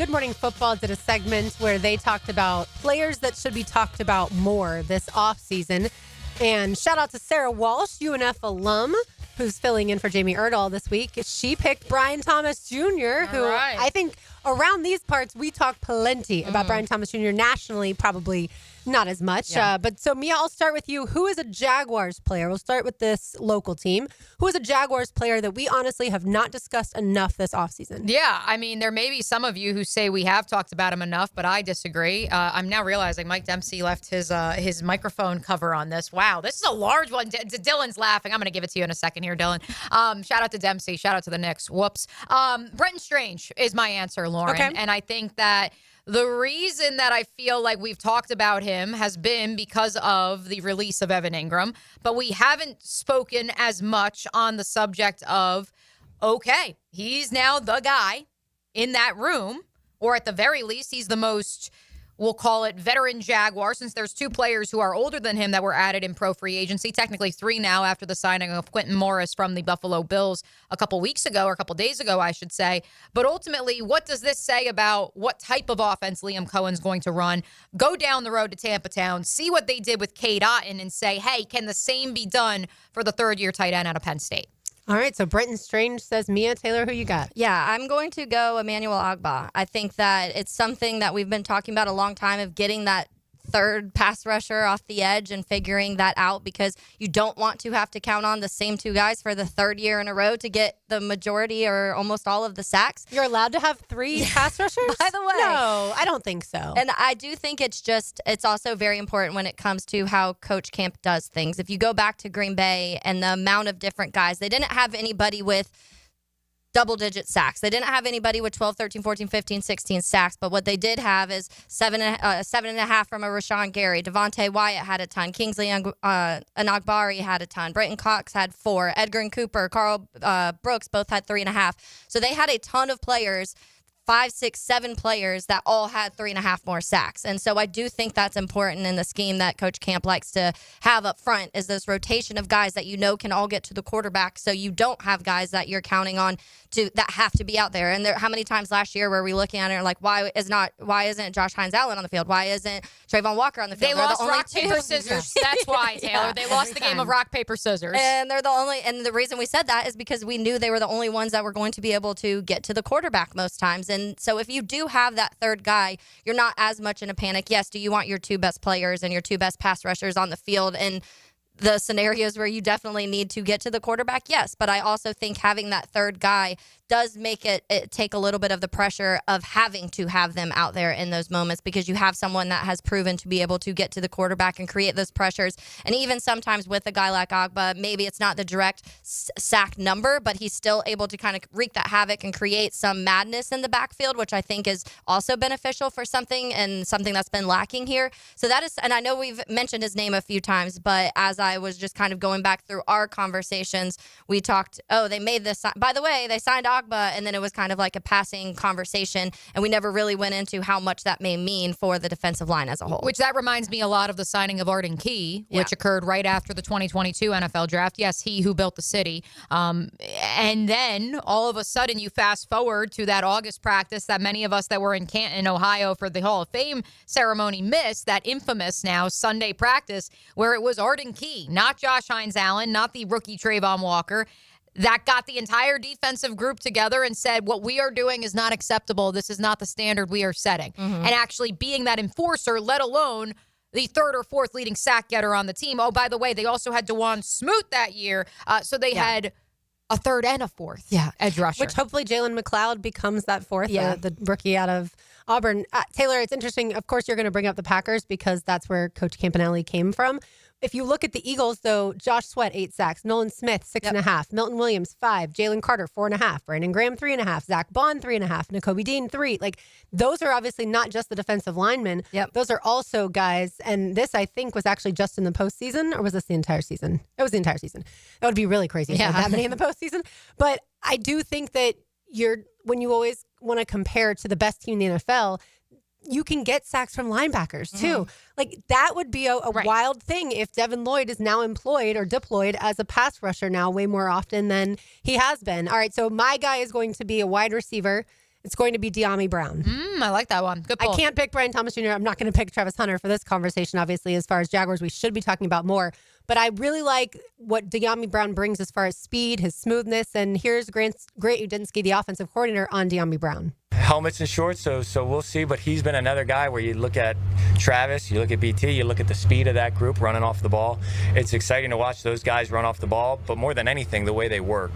Good Morning Football did a segment where they talked about players that should be talked about more this offseason. And shout out to Sarah Walsh, UNF alum, who's filling in for Jamie Erdahl this week. She picked Brian Thomas Jr., who I think around these parts, we talk plenty about Brian Thomas Jr. nationally, probably not as much. Yeah. But so, Mia, I'll start with you. Who is a Jaguars player? We'll start with this local team. Who is a Jaguars player that we honestly have not discussed enough this offseason? Yeah, I mean, there may be some of you who say we have talked about him enough, but I disagree. I'm now realizing Mike Dempsey left his microphone cover on this. Wow, this is a large one. Dylan's laughing. I'm going to give it to you in a second here, Dylan. Shout out to Dempsey. Shout out to the Knicks. Whoops. Brenton Strange is my answer, Lauren. Okay. And I think that the reason that I feel like we've talked about him has been because of the release of Evan Ingram, but we haven't spoken as much on the subject of, okay, he's now the guy in that room, or at the very least, he's the most, we'll call it veteran Jaguar, since there's two players who are older than him that were added in pro free agency, technically three now after the signing of Quentin Morris from the Buffalo Bills a couple weeks ago, or a couple days ago, I should say. But ultimately, what does this say about what type of offense Liam Cohen's going to run? Go down the road to Tampa Town, see what they did with Cade Otton, and say, hey, can the same be done for the third-year tight end out of Penn State? All right, so Brenton Strange says Mia. Taylor, who you got? Yeah, I'm going to go Emmanuel Ogbah. I think that it's something that we've been talking about a long time, of getting that third pass rusher off the edge and figuring that out, because you don't want to have to count on the same two guys for the third year in a row to get the majority or almost all of the sacks. You're allowed to have three pass rushers? By the way. No, I don't think so. And I do think it's also very important when it comes to how Coach Camp does things. If you go back to Green Bay and the amount of different guys, they didn't have anybody with double-digit sacks. They didn't have anybody with 12, 13, 14, 15, 16 sacks, but what they did have is seven and a half from a Rashawn Gary. Devontae Wyatt had a ton. Kingsley Enagbari had a ton. Brenton Cox had 4. Edgar and Cooper, Carl Brooks both had 3.5. So they had a ton of players, 5, 6, 7 players that all had 3.5 more sacks. And so I do think that's important in the scheme that Coach Camp likes to have up front, is this rotation of guys that you know can all get to the quarterback, so you don't have guys that you're counting on that have to be out there. And how many times last year were we looking at it and like, why isn't Josh Hines Allen on the field? Why isn't Trayvon Walker on the field? They lost rock, paper, scissors. That's why, Taylor. Yeah. They lost the game of rock, paper, scissors. And the reason we said that is because we knew they were the only ones that were going to be able to get to the quarterback most times. And so if you do have that third guy, you're not as much in a panic. Yes, do you want your two best players and your two best pass rushers on the field in the scenarios where you definitely need to get to the quarterback? Yes, but I also think having that third guy does make it take a little bit of the pressure of having to have them out there in those moments, because you have someone that has proven to be able to get to the quarterback and create those pressures. And even sometimes with a guy like Ogbah, maybe it's not the direct sack number, but he's still able to kind of wreak that havoc and create some madness in the backfield, which I think is also beneficial for something that's been lacking here. So that is, and I know we've mentioned his name a few times, but as I was just kind of going back through our conversations, we talked, they made this, by the way, they signed Ogbah, and then it was kind of like a passing conversation, and we never really went into how much that may mean for the defensive line as a whole. Which that reminds me a lot of the signing of Arden Key, which occurred right after the 2022 NFL draft. Yes, he who built the city. And then all of a sudden you fast forward to that August practice that many of us that were in Canton, Ohio for the Hall of Fame ceremony missed, that infamous now Sunday practice where it was Arden Key, not Josh Hines Allen, not the rookie Trayvon Walker, that got the entire defensive group together and said, what we are doing is not acceptable. This is not the standard we are setting. And actually being that enforcer, let alone the third or fourth leading sack getter on the team. Oh, by the way, they also had DeJuan Smoot that year. So they had a third and a fourth edge rusher. Which hopefully Jalen McLeod becomes that fourth, the rookie out of Auburn. Taylor, it's interesting. Of course, you're going to bring up the Packers because that's where Coach Campanelli came from. If you look at the Eagles, though, Josh Sweat, 8 sacks. Nolan Smith, 6.5. Milton Williams, 5. Jalen Carter, 4.5. Brandon Graham, 3.5. Zach Bond, 3.5. N'Kobe Dean, 3. Like, those are obviously not just the defensive linemen. Those are also guys. And this, I think, was actually just in the postseason, or was this the entire season? It was the entire season. That would be really crazy to have that many in the postseason. But I do think that when you always want to compare to the best team in the NFL, you can get sacks from linebackers too. Like, that would be a wild thing if Devin Lloyd is now employed or deployed as a pass rusher now way more often than he has been. All right, so my guy is going to be a wide receiver, It's going to be Deami Brown. I like that one. Good pull. I can't pick Brian Thomas Jr. I'm not going to pick Travis Hunter for this conversation, obviously, as far as Jaguars. We should be talking about more. But I really like what Deami Brown brings as far as speed, his smoothness. And here's Grant Udinski, the offensive coordinator, on Deami Brown. Helmets and shorts, so we'll see. But he's been another guy where you look at Travis, you look at BT, you look at the speed of that group running off the ball. It's exciting to watch those guys run off the ball, but more than anything, the way they work.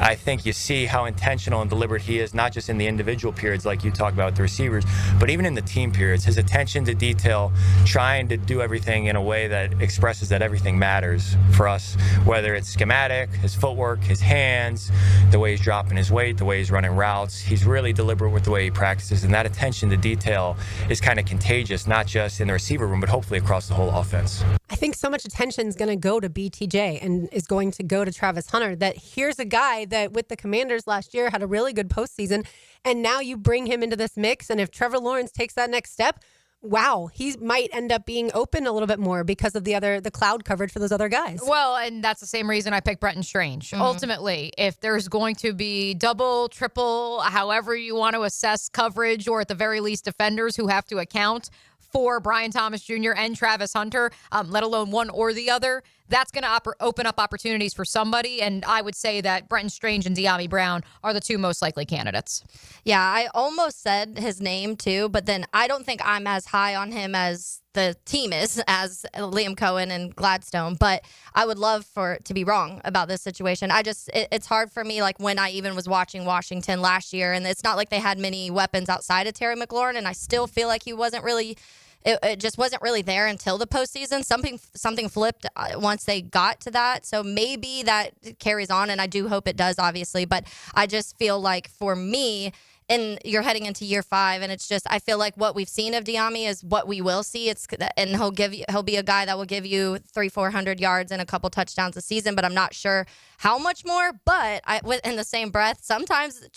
I think you see how intentional and deliberate he is, not just in the individual periods like you talk about with the receivers, but even in the team periods. His attention to detail, trying to do everything in a way that expresses that everything matters for us, whether it's schematic, his footwork, his hands, the way he's dropping his weight, the way he's running routes. He's really deliberate with the way he practices, and that attention to detail is kind of contagious, not just in the receiver room, but hopefully across the whole offense. I think so much attention is going to go to BTJ and is going to go to Travis Hunter, that here's a guy that with the Commanders last year had a really good postseason, and now you bring him into this mix, and if Trevor Lawrence takes that next step, wow, he might end up being open a little bit more because of the cloud coverage for those other guys. Well, and that's the same reason I picked Brenton Strange. Ultimately, if there's going to be double, triple, however you want to assess coverage, or at the very least defenders who have to account for Brian Thomas Jr. and Travis Hunter, let alone one or the other, that's going to open up opportunities for somebody. And I would say that Brenton Strange and Deami Brown are the two most likely candidates. Yeah, I almost said his name too, but then I don't think I'm as high on him as the team is, as Liam Cohen and Gladstone, but I would love for it to be wrong about this situation. It's hard for me, like when I even was watching Washington last year, and it's not like they had many weapons outside of Terry McLaurin, and I still feel like he wasn't really, it just wasn't really there until the postseason. Something flipped once they got to that. So maybe that carries on, and I do hope it does, obviously. But I just feel like for me, and you're heading into year 5, and it's just, I feel like what we've seen of Deami is what we will see. And he'll be a guy that will give you 300-400 yards and a couple touchdowns a season, but I'm not sure how much more. But in the same breath, sometimes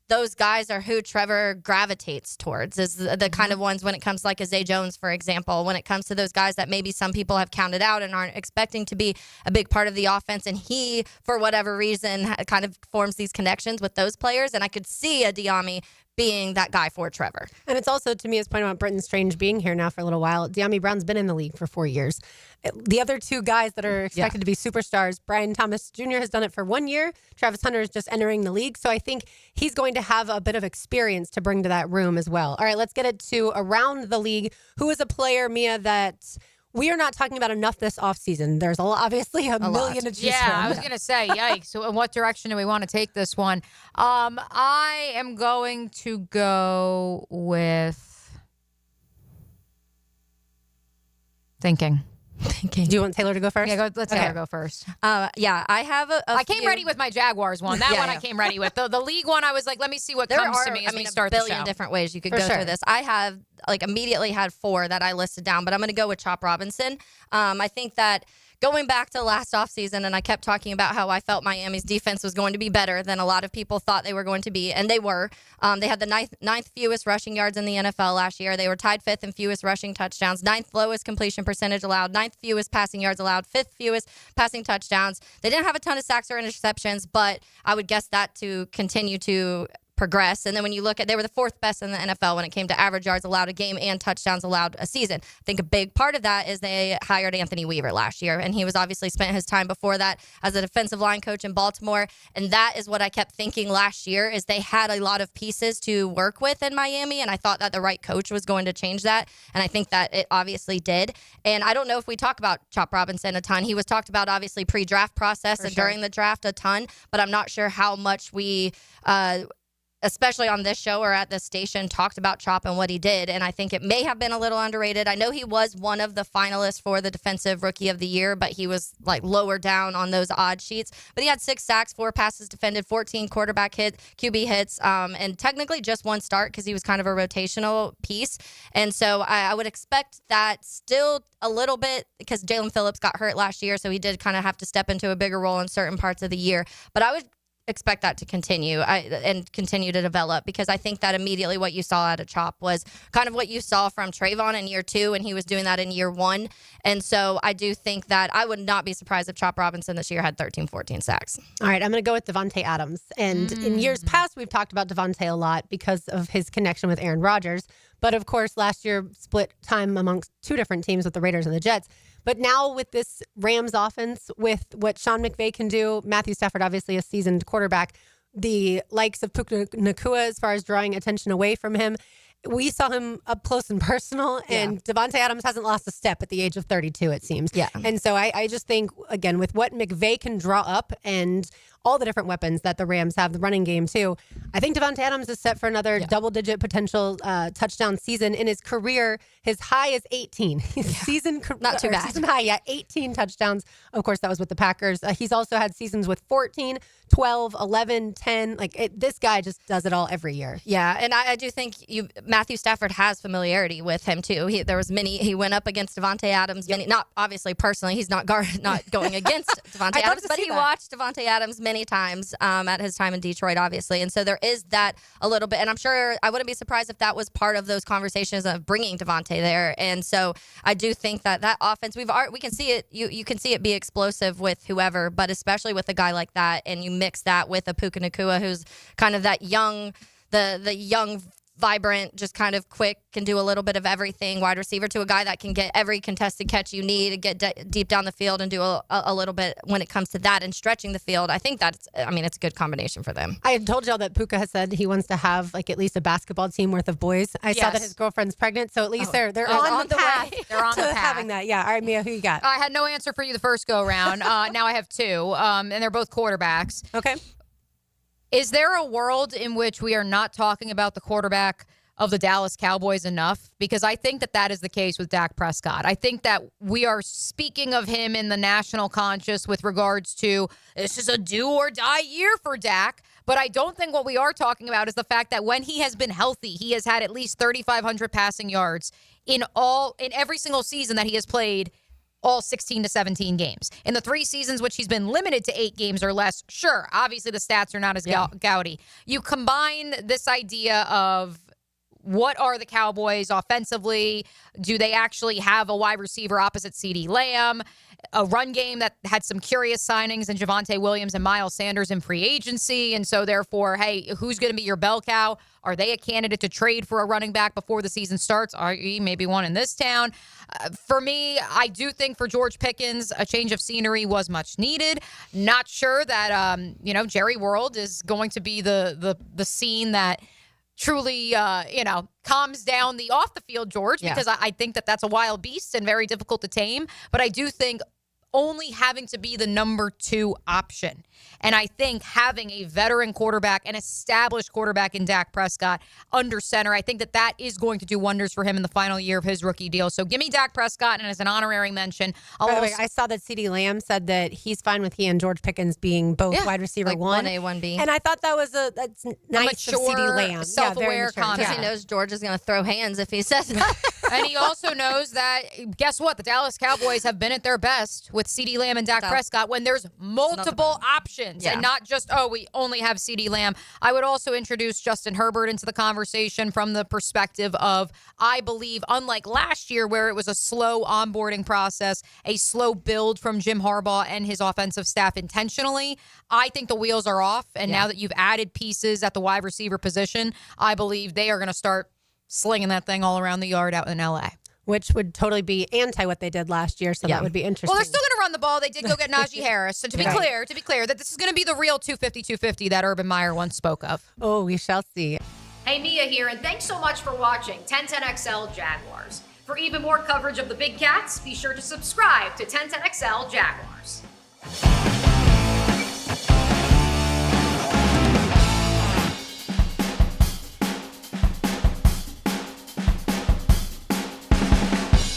those guys are who Trevor gravitates towards, is the kind of ones when it comes to like a Zay Jones, for example, when it comes to those guys that maybe some people have counted out and aren't expecting to be a big part of the offense. And he, for whatever reason, kind of forms these connections with those players. And I could see a Deami being that guy for Trevor. And it's also, to me, as pointed out, Brenton Strange being here now for a little while. Deami Brown's been in the league for 4 years. The other two guys that are expected to be superstars, Brian Thomas Jr. has done it for 1 year. Travis Hunter is just entering the league. So I think he's going to have a bit of experience to bring to that room as well. All right, let's get it to around the league. Who is a player, Mia, that we are not talking about enough this offseason? There's obviously a million to choose from. Yeah, I was going to say, yikes. So in what direction do we want to take this one? I am going to go with thinking. Do you want Taylor to go first? Yeah, let Taylor go first. Yeah, I have I came ready with my Jaguars one. That one I came ready with. The league one, I was like, let me see what comes to me as we start the show. There are a billion different ways you could go through this. I have immediately had 4 that I listed down, but I'm going to go with Chop Robinson. I think that going back to last offseason, and I kept talking about how I felt Miami's defense was going to be better than a lot of people thought they were going to be, and they were. They had the ninth fewest rushing yards in the NFL last year. They were tied 5th in fewest rushing touchdowns, 9th lowest completion percentage allowed, 9th fewest passing yards allowed, 5th fewest passing touchdowns. They didn't have a ton of sacks or interceptions, but I would guess that to continue to progress. And then when you look at, they were the 4th best in the NFL when it came to average yards allowed a game and touchdowns allowed a season. I think a big part of that is they hired Anthony Weaver last year, and he was obviously spent his time before that as a defensive line coach in Baltimore. And that is what I kept thinking last year, is they had a lot of pieces to work with in Miami, and I thought that the right coach was going to change that, and I think that it obviously did. And I don't know if we talk about Chop Robinson a ton. He was talked about obviously pre-draft process and during the draft a ton, but I'm not sure how much we especially on this show or at this station, talked about Chop and what he did. And I think it may have been a little underrated. I know he was one of the finalists for the Defensive Rookie of the Year, but he was lower down on those odd sheets. But he had 6 sacks, 4 passes defended, 14 quarterback QB hits, and technically just 1 start because he was kind of a rotational piece. And so I would expect that still a little bit, because Jalen Phillips got hurt last year, so he did kind of have to step into a bigger role in certain parts of the year. But I would expect that to continue and continue to develop, because I think that immediately what you saw out of Chop was kind of what you saw from Trayvon in year 2, and he was doing that in year 1. And so I do think that I would not be surprised if Chop Robinson this year had 13, 14 sacks. All right, I'm going to go with Davante Adams. And in years past, we've talked about Davante a lot because of his connection with Aaron Rodgers. But of course, last year split time amongst 2 different teams with the Raiders and the Jets. But now with this Rams offense, with what Sean McVay can do, Matthew Stafford, obviously a seasoned quarterback, the likes of Puka Nacua as far as drawing attention away from him. We saw him up close and personal, and Davante Adams hasn't lost a step at the age of 32, it seems. Yeah. And so I just think, again, with what McVay can draw up and all the different weapons that the Rams have, the running game too, I think Davante Adams is set for another double-digit potential touchdown season in his career. His high is 18. His season Not too bad. Season high, 18 touchdowns. Of course, that was with the Packers. He's also had seasons with 14, 12, 11, 10. This guy just does it all every year. Yeah, and I do think Matthew Stafford has familiarity with him too. He went up against Davante Adams. Not obviously personally, he's not going against Davante Adams, but he watched Davante Adams many times at his time in Detroit, obviously. And so there is that a little bit. And I'm sure I wouldn't be surprised if that was part of those conversations of bringing Davante there. And so I do think that offense, we can see it. You can see it be explosive with whoever, but especially with a guy like that. And you mix that with a Puka Nacua, who's kind of that young, the young, vibrant, just kind of quick, can do a little bit of everything wide receiver, to a guy that can get every contested catch you need to get deep down the field and do a little bit when it comes to that and stretching the field. I think it's a good combination for them. I have told y'all that Puka has said he wants to have at least a basketball team worth of boys. I saw that his girlfriend's pregnant, so at least they're on the path. They're on the path. Having that. Yeah. All right, Mia, who you got? I had no answer for you the first go round. Now I have 2, and they're both quarterbacks. Okay. Is there a world in which we are not talking about the quarterback of the Dallas Cowboys enough? Because I think that is the case with Dak Prescott. I think that we are speaking of him in the national conscious with regards to this is a do or die year for Dak. But I don't think what we are talking about is the fact that when he has been healthy, he has had at least 3,500 passing yards in every single season that he has played, all 16 to 17 games. In the 3 seasons which he's been limited to 8 games or less, sure, obviously the stats are not as gaudy. You combine this idea of what are the Cowboys offensively? Do they actually have a wide receiver opposite CeeDee Lamb? A run game that had some curious signings in Javonte Williams and Myles Sanders in free agency. And so therefore, hey, who's going to be your bell cow? Are they a candidate to trade for a running back before the season starts? Are you maybe one in this town? For me, I do think for George Pickens, a change of scenery was much needed. Not sure that, Jerry World is going to be the scene that truly, calms down the off the field George, because I think that's a wild beast and very difficult to tame. But I do think only having to be the number 2 option. And I think having a veteran quarterback, an established quarterback in Dak Prescott under center, I think that is going to do wonders for him in the final year of his rookie deal. So give me Dak Prescott, and as an honorary mention, By the way, I saw that CeeDee Lamb said that he's fine with he and George Pickens being both wide receiver 1. 1A, 1B. And I thought that's nice of CeeDee Lamb. Self-aware because he knows George is going to throw hands if he says that. And he also knows that, guess what? The Dallas Cowboys have been at their best with CeeDee Lamb and Dak Prescott when there's multiple options and not just, we only have CeeDee Lamb. I would also introduce Justin Herbert into the conversation from the perspective of, I believe, unlike last year where it was a slow onboarding process, a slow build from Jim Harbaugh and his offensive staff intentionally, I think the wheels are off. And now that you've added pieces at the wide receiver position, I believe they are going to start slinging that thing all around the yard out in L.A. Which would totally be anti what they did last year, so that would be interesting. Well, they're still going to run the ball. They did go get Najee Harris. So to be clear, that this is going to be the real 250 that Urban Meyer once spoke of. Oh, we shall see. Hey, Mia here, and thanks so much for watching 1010XL Jaguars. For even more coverage of the Big Cats, be sure to subscribe to 1010XL Jaguars.